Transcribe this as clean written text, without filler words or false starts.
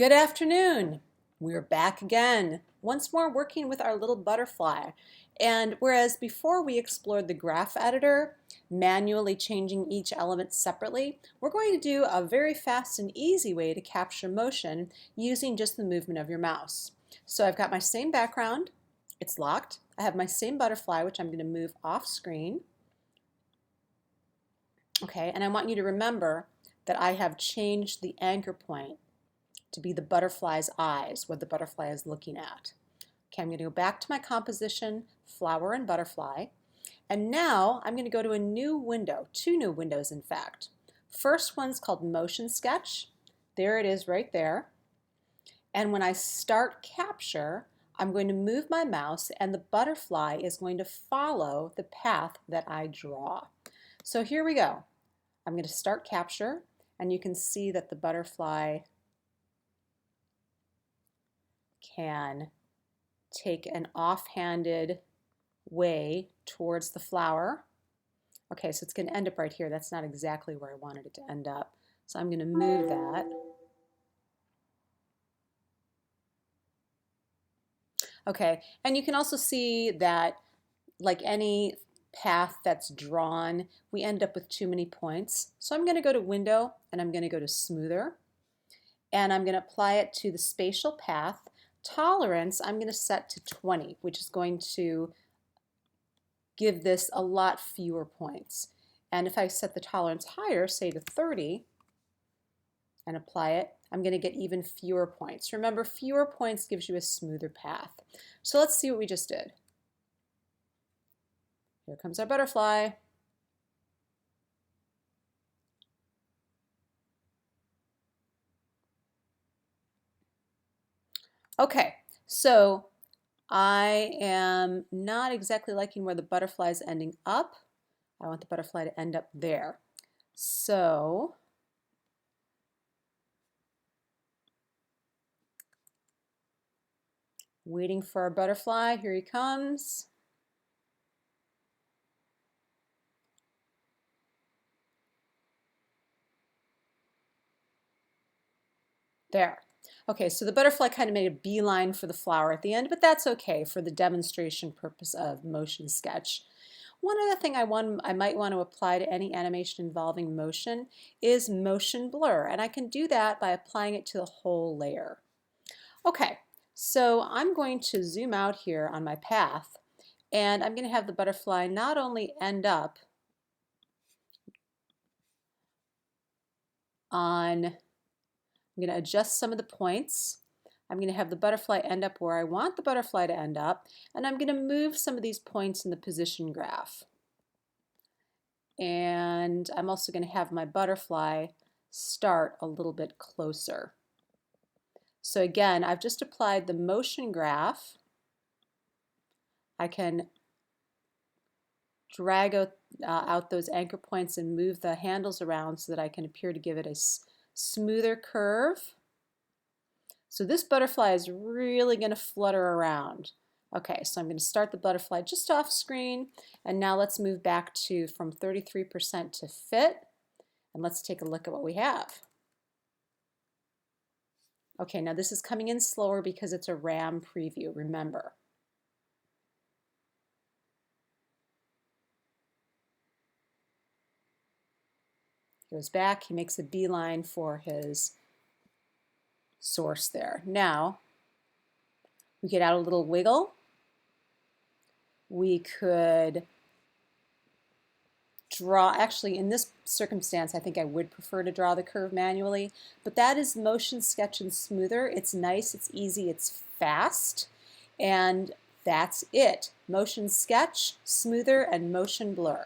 Good afternoon. We're back again, once more working with our little butterfly. And whereas before we explored the graph editor, manually changing each element separately, we're going to do a very fast and easy way to capture motion using just the movement of your mouse. So I've got my same background, it's locked. I have my same butterfly, which I'm going to move off screen. Okay, and I want you to remember that I have changed the anchor point to be the butterfly's eyes, what the butterfly is looking at. Okay, I'm going to go back to my composition, flower and butterfly, and now I'm going to go to a new window, two new windows in fact. First one's called MotionSketch. There it is right there. And when I start capture, I'm going to move my mouse and the butterfly is going to follow the path that I draw. So here we go. I'm going to start capture and you can see that the butterfly can take an offhanded way towards the flower. Okay, so it's going to end up right here. That's not exactly where I wanted it to end up. So I'm going to move that. Okay, and you can also see that like any path that's drawn, we end up with too many points. So I'm going to go to Window and I'm going to go to Smoother. And I'm going to apply it to the spatial path. Tolerance, I'm going to set to 20, which is going to give this a lot fewer points. And if I set the tolerance higher, say to 30, and apply it, I'm going to get even fewer points. Remember, fewer points gives you a smoother path. So let's see what we just did. Here comes our butterfly. Okay, so I am not exactly liking where the butterfly is ending up. I want the butterfly to end up there. So waiting for our butterfly, here he comes. There. Okay, so the butterfly kind of made a beeline for the flower at the end, but that's okay for the demonstration purpose of MotionSketch. One other thing I might want to apply to any animation involving motion is motion blur, and I can do that by applying it to the whole layer. Okay, so I'm going to zoom out here on my path, and I'm going to have the butterfly not only end up on, I'm going to adjust some of the points. I'm going to have the butterfly end up where I want the butterfly to end up, and I'm going to move some of these points in the position graph. And I'm also going to have my butterfly start a little bit closer. So again, I've just applied the motion graph. I can drag out those anchor points and move the handles around so that I can appear to give it a smoother curve. So this butterfly is really going to flutter around. Okay, so I'm going to start the butterfly just off screen, and now let's move back to from 33% to fit, and let's take a look at what we have. Okay, now this is coming in slower because it's a RAM preview, remember. He goes back, he makes a beeline for his source there. Now, we get out a little wiggle. We could draw, actually in this circumstance I think I would prefer to draw the curve manually, but that is MotionSketch and Smoother. It's nice, it's easy, it's fast, and that's it. MotionSketch, Smoother, and Motion Blur.